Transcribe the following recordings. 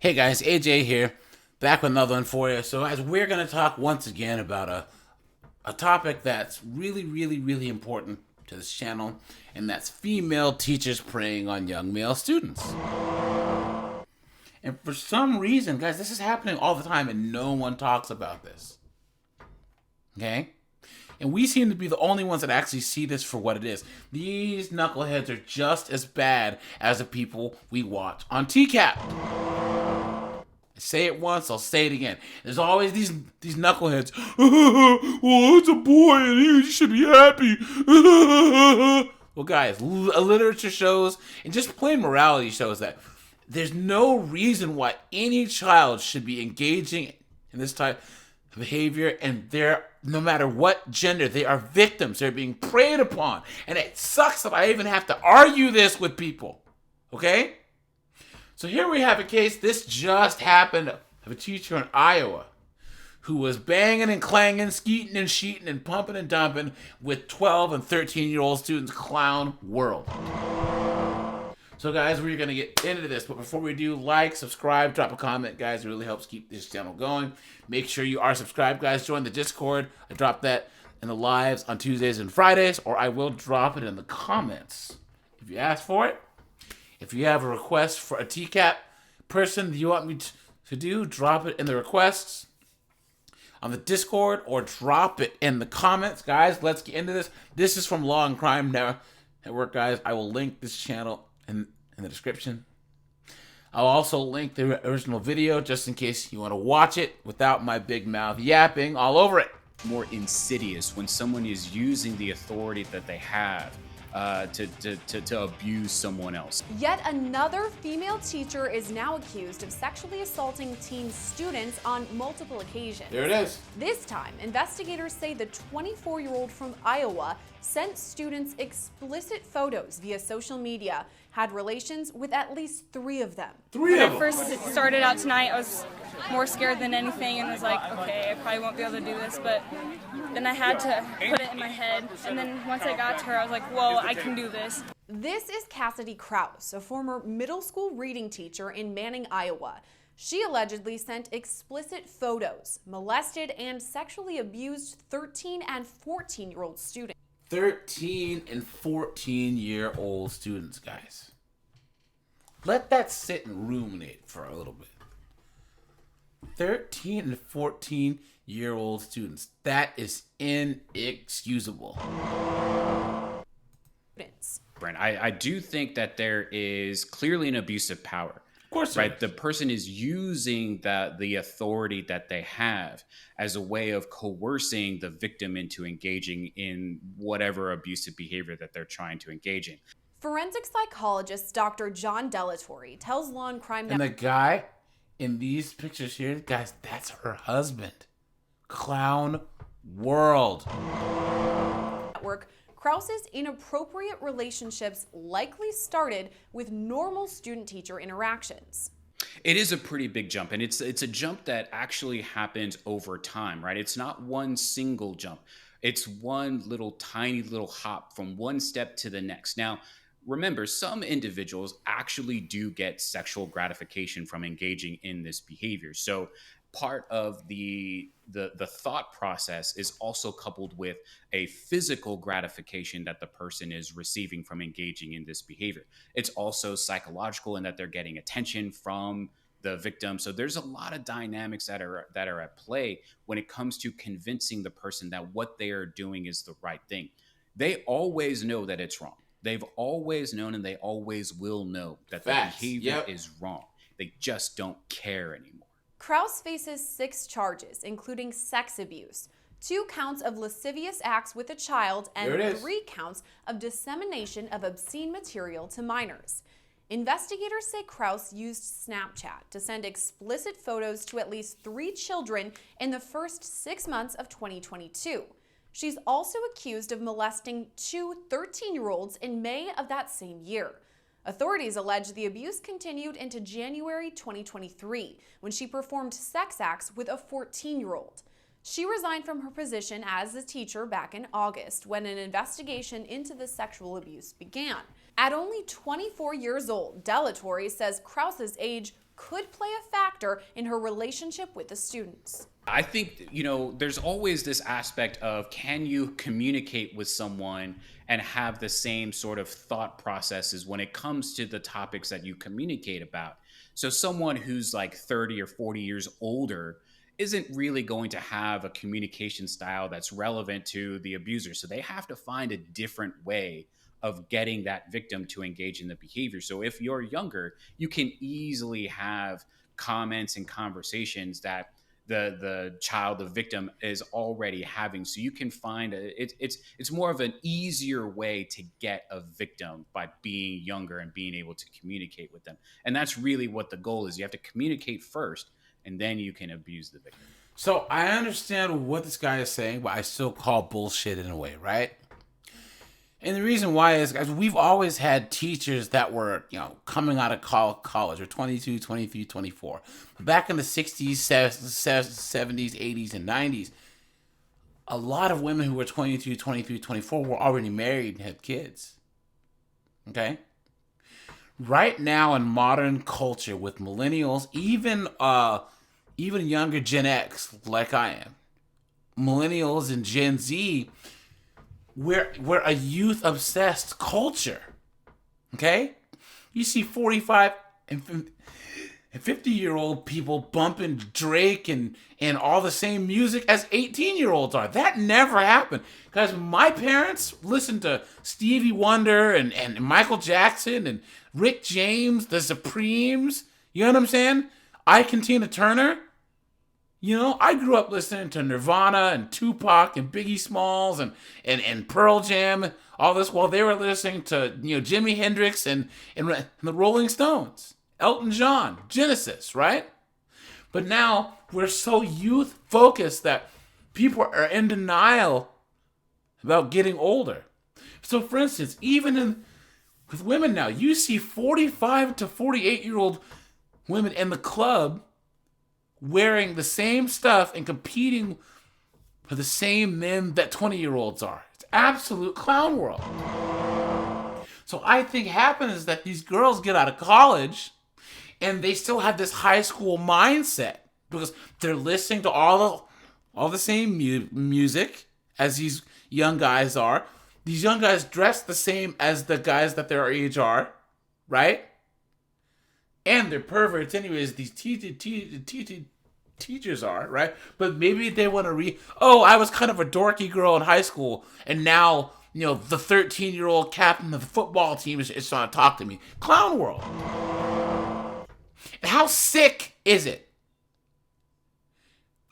Hey guys, AJ here, back with another one for you. So guys, we're going to talk once again about a topic that's really important to this channel, and that's female teachers preying on young male students. And for some reason, guys, this is happening all the time and no one talks about this. Okay? And we seem to be the only ones that actually see this for what it is. These knuckleheads are just as bad as the people we watch on TCAP. I say it once, I'll say it again. There's always these knuckleheads. Well, it's a boy and he should be happy. Well, guys, literature shows and just plain morality shows that there's no reason why any child should be engaging in this type of behavior, and no matter what gender, they are victims. They're being preyed upon. And it sucks that I even have to argue this with people. Okay? So here we have a case, this just happened, of a teacher in Iowa who was banging and clanging, skeeting and sheeting and pumping and dumping with 12 and 13-year-old students. Clown world. So guys, we're going to get into this, but before we do, like, subscribe, drop a comment, guys. It really helps keep this channel going. Make sure you are subscribed, guys. Join the Discord. I drop that in the lives on Tuesdays and Fridays, or I will drop it in the comments if you ask for it. If you have a request for a TCAP person that you want me to do, drop it in the requests on the Discord or drop it in the comments. Guys, let's get into this. This is from Law and Crime Network, guys. I will link this channel in the description. I'll also link the original video just in case you want to watch it without my big mouth yapping all over it. More insidious when someone is using the authority that they have to abuse someone else. Yet another female teacher is now accused of sexually assaulting teen students on multiple occasions. There it is. This time, investigators say the 24-year-old from Iowa sent students explicit photos via social media, had relations with at least 3 of them. When I first started out tonight, I was more scared than anything and was like, okay, I probably won't be able to do this, but then I had to put it in my head, and then once I got to her, I was like, whoa, I can do this. This is Cassidy Krause, a former middle school reading teacher in Manning, Iowa. She allegedly sent explicit photos, molested and sexually abused 13 and 14-year-old students. 13 and 14-year-old students, guys. Let that sit and ruminate for a little bit. 13 and 14-year-old students. That is inexcusable. Brent, I do think that there is clearly an abuse of power. Of course, right? The person is using the authority that they have as a way of coercing the victim into engaging in whatever abusive behavior that they're trying to engage in. Forensic psychologist Dr. John Delatorre tells Law and Crime And the guy in these pictures here, guys, that's her husband. Clown world. Network, Krause's inappropriate relationships likely started with normal student-teacher interactions. It is a pretty big jump, and it's a jump that actually happens over time, right? It's not one single jump. It's one tiny little hop from one step to the next. Now, remember, some individuals actually do get sexual gratification from engaging in this behavior. So part of the thought process is also coupled with a physical gratification that the person is receiving from engaging in this behavior. It's also psychological in that they're getting attention from the victim. So there's a lot of dynamics that are at play when it comes to convincing the person that what they are doing is the right thing. They always know that it's wrong. They've always known, and they always will know that the behavior is wrong. They just don't care anymore. Krause faces 6 charges, including sex abuse, 2 counts of lascivious acts with a child, and 3 counts of dissemination of obscene material to minors. Investigators say Krause used Snapchat to send explicit photos to at least 3 children in the first 6 months of 2022. She's also accused of molesting 2 13-year-olds in May of that same year. Authorities allege the abuse continued into January 2023, when she performed sex acts with a 14-year-old. She resigned from her position as a teacher back in August, when an investigation into the sexual abuse began. At only 24 years old, Delatorre says Krause's age could play a factor in her relationship with the students. I think, there's always this aspect of, can you communicate with someone and have the same sort of thought processes when it comes to the topics that you communicate about? So someone who's like 30 or 40 years older isn't really going to have a communication style that's relevant to the abuser. So they have to find a different way of getting that victim to engage in the behavior. So if you're younger, you can easily have comments and conversations that the child, the victim, is already having. So you can find it's more of an easier way to get a victim by being younger and being able to communicate with them. And that's really what the goal is. You have to communicate first, and then you can abuse the victim. So I understand what this guy is saying, but I still call bullshit in a way, right? And the reason why is, guys, we've always had teachers that were, coming out of college, or 22, 23, 24. But back in the 60s, 70s, 80s, and 90s, a lot of women who were 22, 23, 24 were already married and had kids. Okay? Right now in modern culture with millennials, even younger Gen X, like I am, millennials and Gen Z, we're a youth-obsessed culture, okay? You see 45 and 50-year-old people bumping Drake and all the same music as 18-year-olds are. That never happened. Because my parents listened to Stevie Wonder and Michael Jackson and Rick James, the Supremes. You know what I'm saying? Ike and Tina Turner. I grew up listening to Nirvana and Tupac and Biggie Smalls and Pearl Jam, all this, while they were listening to, Jimi Hendrix and the Rolling Stones, Elton John, Genesis, right? But now we're so youth-focused that people are in denial about getting older. So, for instance, even with women now, you see 45 to 48-year-old women in the club wearing the same stuff and competing for the same men that 20-year-olds are. It's absolute clown world. So I think happens is that these girls get out of college and they still have this high school mindset because they're listening to all the same music as these young guys are. These young guys dress the same as the guys that their age are, right? And they're perverts anyways, these teachers are, right? But maybe they want to I was kind of a dorky girl in high school, and now, the 13-year-old captain of the football team is trying to talk to me. Clown world. And how sick is it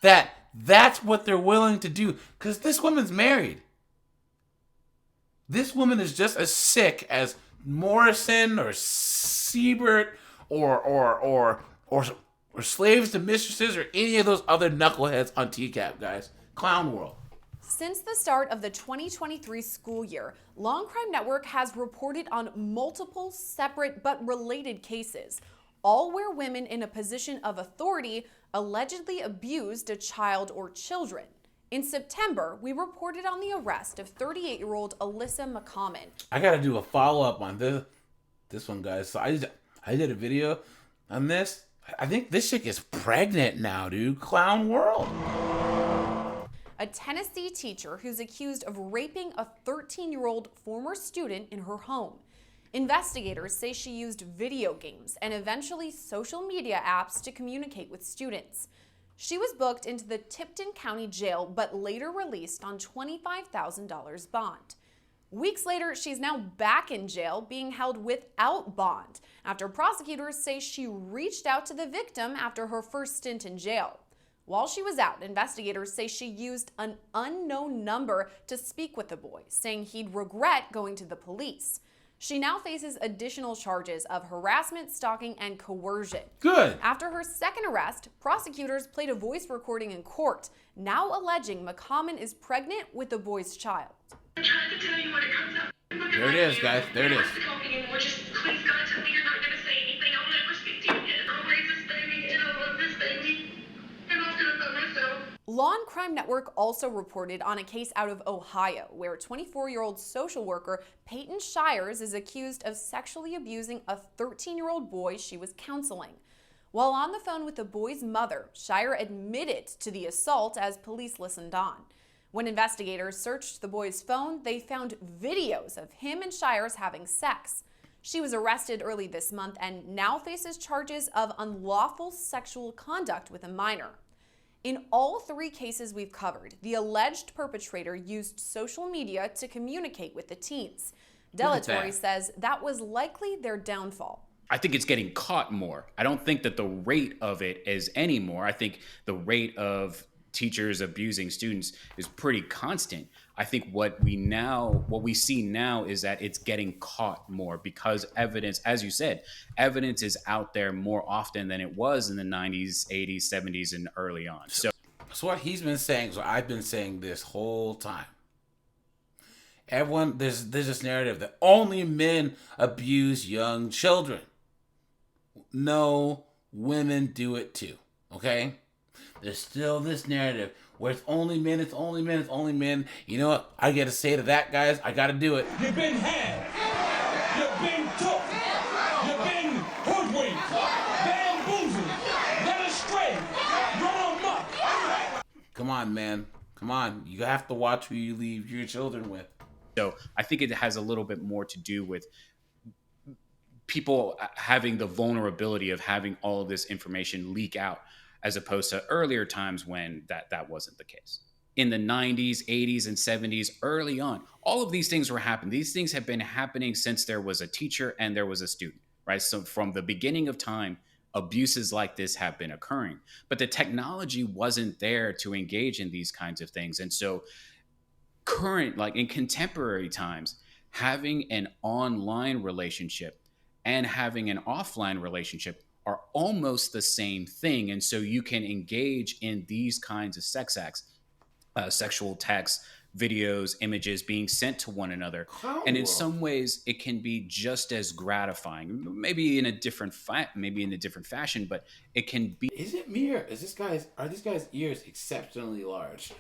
that that's what they're willing to do? Because this woman's married. This woman is just as sick as Morrison or Siebert or slaves to mistresses or any of those other knuckleheads on TCAP, guys. Clown world. Since the start of the 2023 school year, Law and Crime Network has reported on multiple separate but related cases, all where women in a position of authority allegedly abused a child or children. In September, we reported on the arrest of 38-year-old Alyssa McCommon. I gotta do a follow-up on this one, guys. So I did a video on this. I think this chick is pregnant now, dude. Clown world. A Tennessee teacher who's accused of raping a 13-year-old former student in her home. Investigators say she used video games and eventually social media apps to communicate with students. She was booked into the Tipton County Jail, but later released on $25,000 bond. Weeks later, she's now back in jail, being held without bond, after prosecutors say she reached out to the victim after her first stint in jail. While she was out, investigators say she used an unknown number to speak with the boy, saying he'd regret going to the police. She now faces additional charges of harassment, stalking, and coercion. Good. After her second arrest, prosecutors played a voice recording in court, now alleging McCommon is pregnant with the boy's child. I'm trying to tell you when it comes out. There it is, guys. There it is. Just please, God, tell me you're not going to say anything. I'll never speak to you again. I'll raise this baby, and I love this baby. And I'll do it by myself. Law and Crime Network also reported on a case out of Ohio where 24-year-old social worker Peyton Shires is accused of sexually abusing a 13-year-old boy she was counseling. While on the phone with the boy's mother, Shire admitted to the assault as police listened on. When investigators searched the boy's phone, they found videos of him and Shires having sex. She was arrested early this month and now faces charges of unlawful sexual conduct with a minor. In all 3 cases we've covered, the alleged perpetrator used social media to communicate with the teens. Delatorre says that was likely their downfall. I think it's getting caught more. I don't think that the rate of it is any more. I think the rate of teachers abusing students is pretty constant. I think what we see now is that it's getting caught more because evidence, as you said, evidence is out there more often than it was in the 90s, 80s, 70s, and early on. So what he's been saying, so I've been saying this whole time. Everyone, there's this narrative that only men abuse young children. No, women do it too, okay? There's still this narrative where it's only men, it's only men, it's only men. You know what? I got to say to that, guys, I got to do it. You've been had. You've been took. You've been hoodwinked, bamboozled, led astray, run amok. Come on, man. Come on. You have to watch who you leave your children with. So I think it has a little bit more to do with people having the vulnerability of having all of this information leak out, as opposed to earlier times when that wasn't the case. In the 90s, 80s, and 70s, early on, all of these things were happening. These things have been happening since there was a teacher and there was a student, right? So from the beginning of time, abuses like this have been occurring. But the technology wasn't there to engage in these kinds of things. And so in contemporary times, having an online relationship and having an offline relationship are almost the same thing. And so you can engage in these kinds of sex acts, sexual texts, videos, images being sent to one another. And in some ways, it can be just as gratifying, maybe in a different fashion, but it can be. Is it me or are these guys' ears exceptionally large?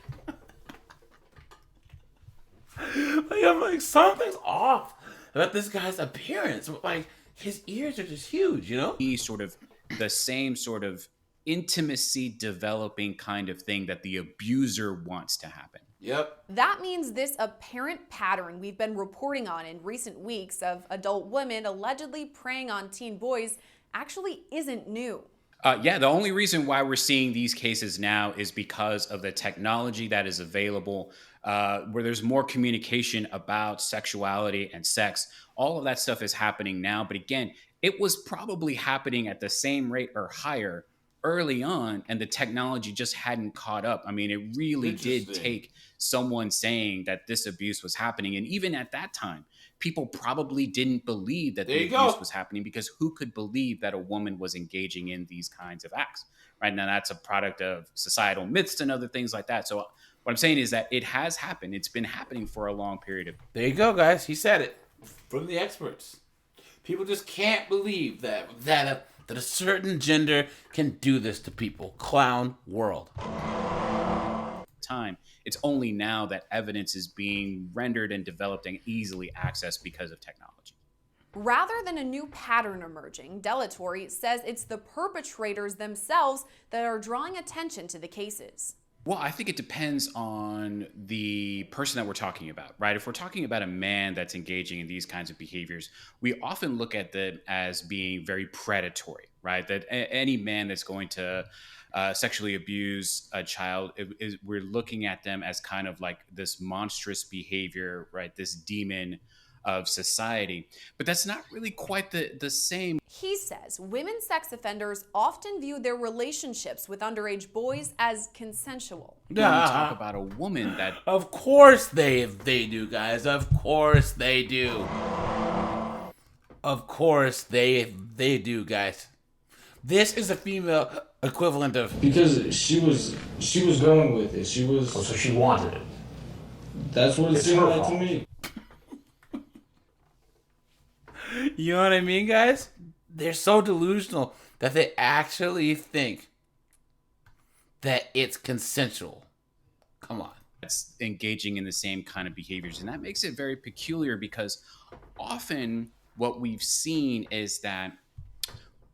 I'm like, something's off about this guy's appearance. Like, his ears are just huge, you know? Sort of the same sort of intimacy developing kind of thing that the abuser wants to happen. Yep. That means this apparent pattern we've been reporting on in recent weeks of adult women allegedly preying on teen boys actually isn't new. The only reason why we're seeing these cases now is because of the technology that is available, where there's more communication about sexuality and sex. All of that stuff is happening now. But again, it was probably happening at the same rate or higher early on, and the technology just hadn't caught up. I mean, it really did take someone saying that this abuse was happening. And even at that time, people probably didn't believe that the abuse was happening, because who could believe that a woman was engaging in these kinds of acts? Right now, that's a product of societal myths and other things like that. So what I'm saying is that it has happened. It's been happening for a long period of time. There you go, guys. He said it from the experts. People just can't believe that a certain gender can do this to people. Clown world. Time. It's only now that evidence is being rendered and developed and easily accessed because of technology. Rather than a new pattern emerging, Delatorre says it's the perpetrators themselves that are drawing attention to the cases. Well, I think it depends on the person that we're talking about, right? If we're talking about a man that's engaging in these kinds of behaviors, we often look at them as being very predatory, right? That any man that's going to sexually abuse a child, we're looking at them as kind of like this monstrous behavior, right? This demon of society. But that's not really quite the same. He says women sex offenders often view their relationships with underage boys as consensual. When we talk about a woman that... Of course they do, guys. Of course they do. Of course they do, guys. This is a female equivalent of... Because she was going with it. She was... Oh, so she wanted it. That's what it seemed like to me. You know what I mean, guys? They're so delusional that they actually think that it's consensual. Come on. That's engaging in the same kind of behaviors. And that makes it very peculiar, because often what we've seen is that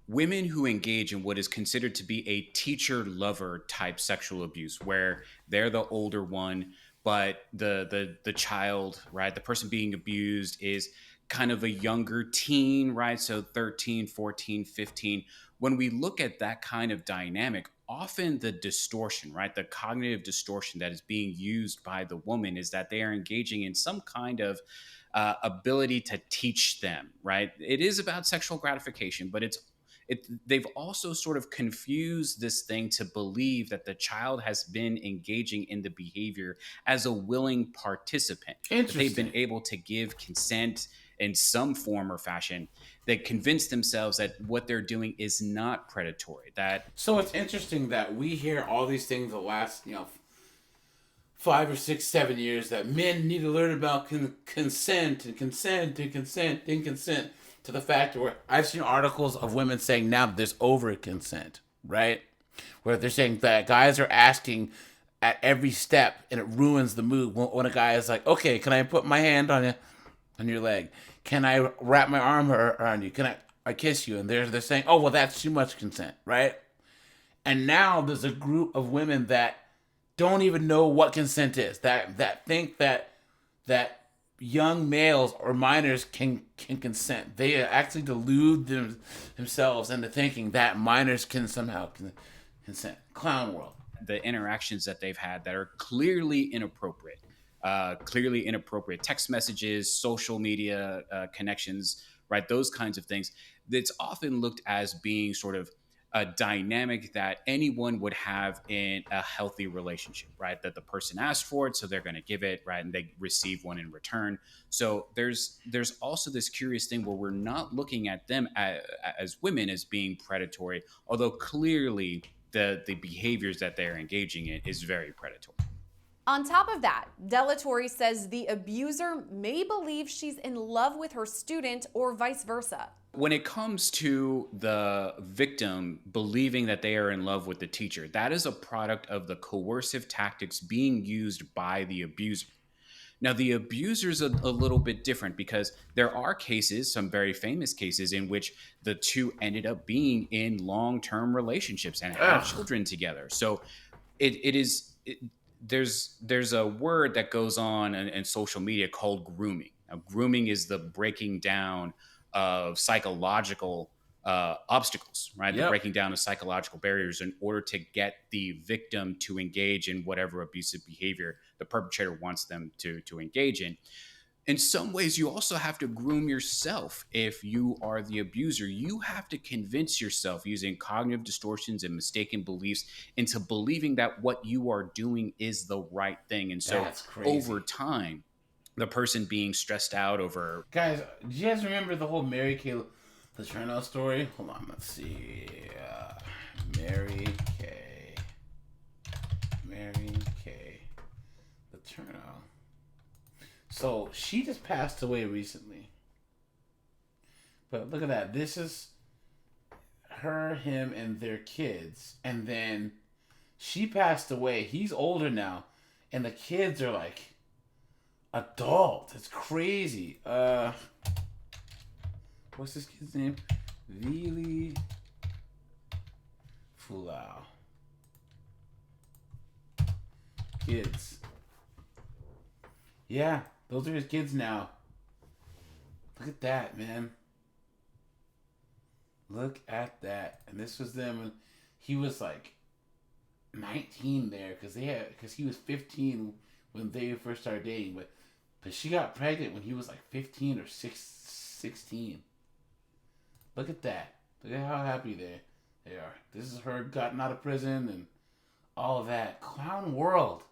women who engage in what is considered to be a teacher lover type sexual abuse, where they're the older one, but the child, right, the person being abused is kind of a younger teen, right? So 13, 14, 15. When we look at that kind of dynamic, often the distortion, right, the cognitive distortion that is being used by the woman is that they are engaging in some kind of ability to teach them, right? It is about sexual gratification, but they've also sort of confused this thing to believe that the child has been engaging in the behavior as a willing participant, that they've been able to give consent in some form or fashion. They convince themselves that what they're doing is not predatory. So it's interesting that we hear all these things the last 5 or 6, 7 years, that men need to learn about consent and consent and consent and consent, to the fact where I've seen articles of women saying now that there's over consent, right? Where they're saying that guys are asking at every step, and it ruins the mood when a guy is like, okay, can I put my hand on your leg? Can I wrap my arm around you? Can I kiss you? And they're saying, oh, well, that's too much consent, right? And now there's a group of women that don't even know what consent is, that think that young males or minors can consent. They actually delude themselves into thinking that minors can somehow consent. Clown world. The interactions that they've had that are clearly inappropriate, text messages, social media connections, right? Those kinds of things. That's often looked as being sort of a dynamic that anyone would have in a healthy relationship, right? That the person asked for it, so they're going to give it, right? And they receive one in return. So there's also this curious thing where we're not looking at them as women as being predatory, although clearly the behaviors that they're engaging in is very predatory. On top of that, Delatorre says the abuser may believe she's in love with her student or vice versa. When it comes to the victim believing that they are in love with the teacher, that is a product of the coercive tactics being used by the abuser. Now, the abuser's a little bit different, because there are cases, some very famous cases, in which the two ended up being in long-term relationships and have children together. So there's a word that goes on in social media called grooming. Now, grooming is the breaking down of psychological obstacles, right? Yep. The breaking down of psychological barriers in order to get the victim to engage in whatever abusive behavior the perpetrator wants them to engage in. In some ways, you also have to groom yourself. If you are the abuser, you have to convince yourself, using cognitive distortions and mistaken beliefs, into believing that what you are doing is the right thing. And so over time, the person being stressed out over... Guys, do you guys remember the whole Mary Kay Letourneau story? Hold on, let's see. Mary Kay Letourneau. So she just passed away recently. But look at that. This is her, him, and their kids. And then she passed away. He's older now. And the kids are like adult. It's crazy. What's this kid's name? Vili Fulau. Kids. Yeah, those are his kids now. Look at that, man. Look at that. And this was them when he was like 19 there, because he was 15 when they first started dating, but she got pregnant when he was like 15 or 16. Look at that. Look at how happy they are. This is her gotten out of prison and all of that. Clown world.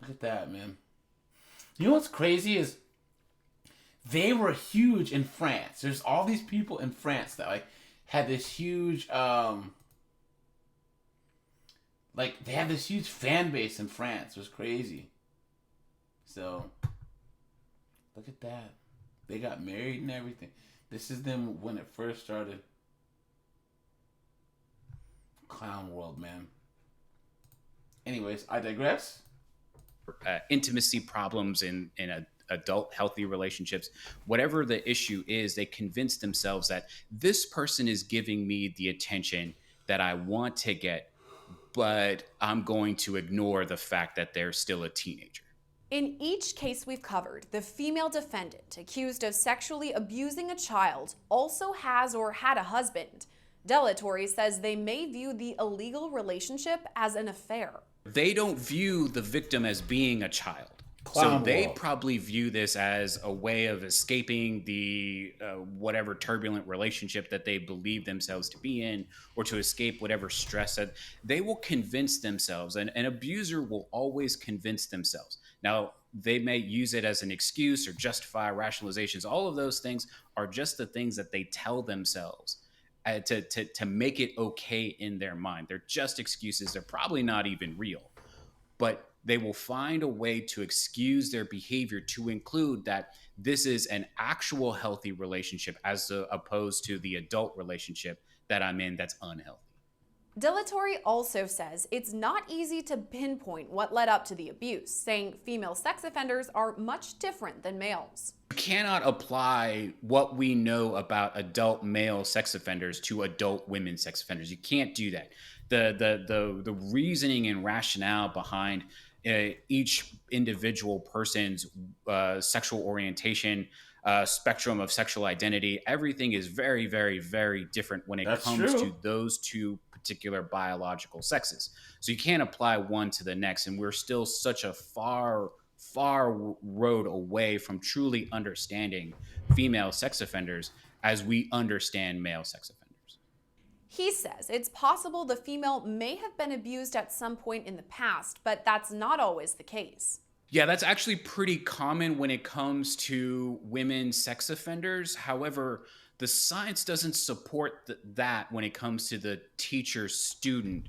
Look at that, man. You know what's crazy is they were huge in France. There's all these people in France that like had this huge they had this huge fan base in France. It was crazy. So look at that. They got married and everything. This is them when it first started. Clown world, man. Anyways, I digress. Intimacy problems in adult healthy relationships, whatever the issue is, they convince themselves that this person is giving me the attention that I want to get, but I'm going to ignore the fact that they're still a teenager. In each case we've covered, the female defendant accused of sexually abusing a child also has or had a husband. Delatorre says they may view the illegal relationship as an affair. They don't view the victim as being a child. So they probably view this as a way of escaping the whatever turbulent relationship that they believe themselves to be in, or to escape whatever stress that they will convince themselves. And an abuser will always convince themselves. Now, they may use it as an excuse or justify rationalizations. All of those things are just the things that they tell themselves to make it okay in their mind. They're just excuses. They're probably not even real. But they will find a way to excuse their behavior to include that this is an actual healthy relationship as opposed to the adult relationship that I'm in that's unhealthy. Delatorre also says it's not easy to pinpoint what led up to the abuse, saying female sex offenders are much different than males. You cannot apply what we know about adult male sex offenders to adult women sex offenders. You can't do that. The reasoning and rationale behind each individual person's sexual orientation, spectrum of sexual identity, everything is very, very, very different when it comes to those two particular biological sexes. So you can't apply one to the next, and we're still such a far road away from truly understanding female sex offenders as we understand male sex offenders. He says it's possible the female may have been abused at some point in the past, but that's not always the case. Yeah, that's actually pretty common when it comes to women sex offenders. However, the science doesn't support that when it comes to the teacher-student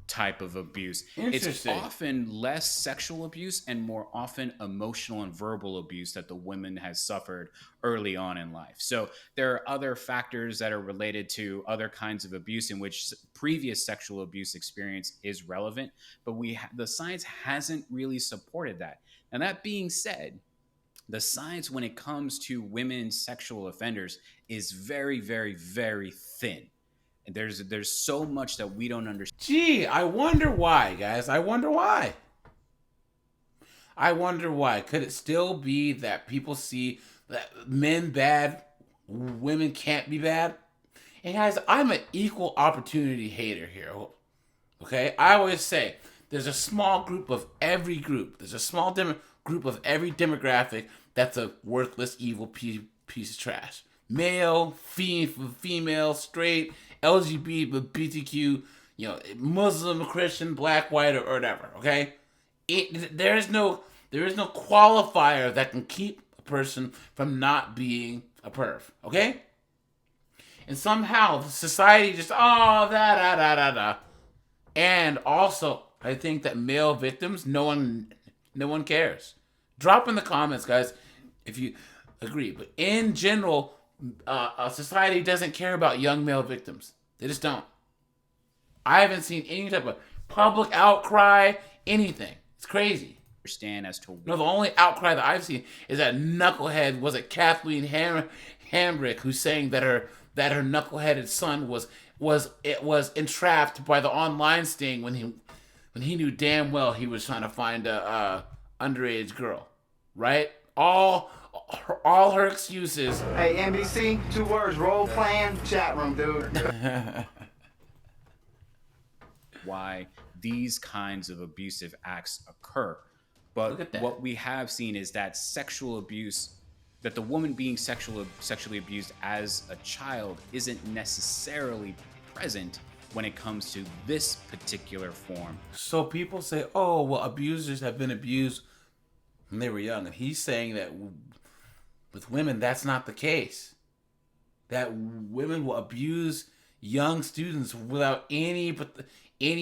type of abuse. It's often less sexual abuse and more often emotional and verbal abuse that the woman has suffered early on in life. So there are other factors that are related to other kinds of abuse in which previous sexual abuse experience is relevant, but the science hasn't really supported that. And that being said, the science when it comes to women's sexual offenders is very, very, very thin. And there's so much that we don't understand. Gee, I wonder why, guys. I wonder why. Could it still be that people see that men bad, women can't be bad? And guys, I'm an equal opportunity hater here. Okay? I always say there's a small group of every group. There's a small group of every demographic that's a worthless, evil piece of trash. Male, female, straight, LGBTQ, Muslim, Christian, black, white, or whatever. Okay, there is no qualifier that can keep a person from not being a perv. Okay, and somehow society just and also I think that male victims, no one cares. Drop in the comments, guys, if you agree. But in general, society doesn't care about young male victims. They just don't. I haven't seen any type of public outcry, anything. It's crazy. Understand as to the only outcry that I've seen is that knucklehead, was it Kathleen Hambrick, who's saying that her knuckleheaded son was entrapped by the online sting when he knew damn well he was trying to find a underage girl, right? All her excuses. Hey, NBC, 2 words, role playing, chat room, dude. Why these kinds of abusive acts occur. But what we have seen is that sexual abuse, that the woman being sexually abused as a child isn't necessarily present when it comes to this particular form. So people say, oh, well, abusers have been abused when they were young. And he's saying that with women, that's not the case. That women will abuse young students without any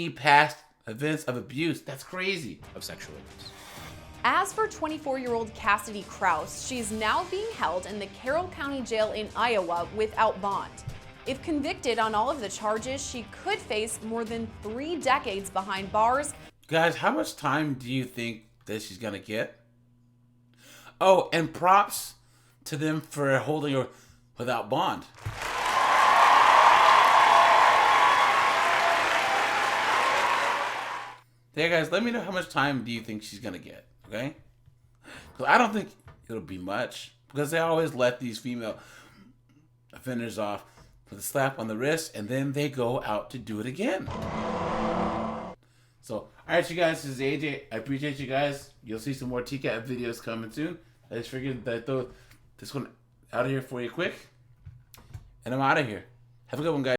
past events of abuse. That's crazy. Of sexual abuse. As for 24-year-old Cassidy Krause, she's now being held in the Carroll County Jail in Iowa without bond. If convicted on all of the charges, she could face more than 3 decades behind bars. Guys, how much time do you think that she's going to get? Oh, and props to them for holding her without bond. Hey guys, let me know how much time do you think she's gonna get, okay? Because I don't think it'll be much, because they always let these female offenders off with a slap on the wrist, and then they go out to do it again. So, alright you guys, this is AJ. I appreciate you guys. You'll see some more TCAP videos coming soon. I just figured that I'd throw this one out of here for you quick. And I'm out of here. Have a good one, guys.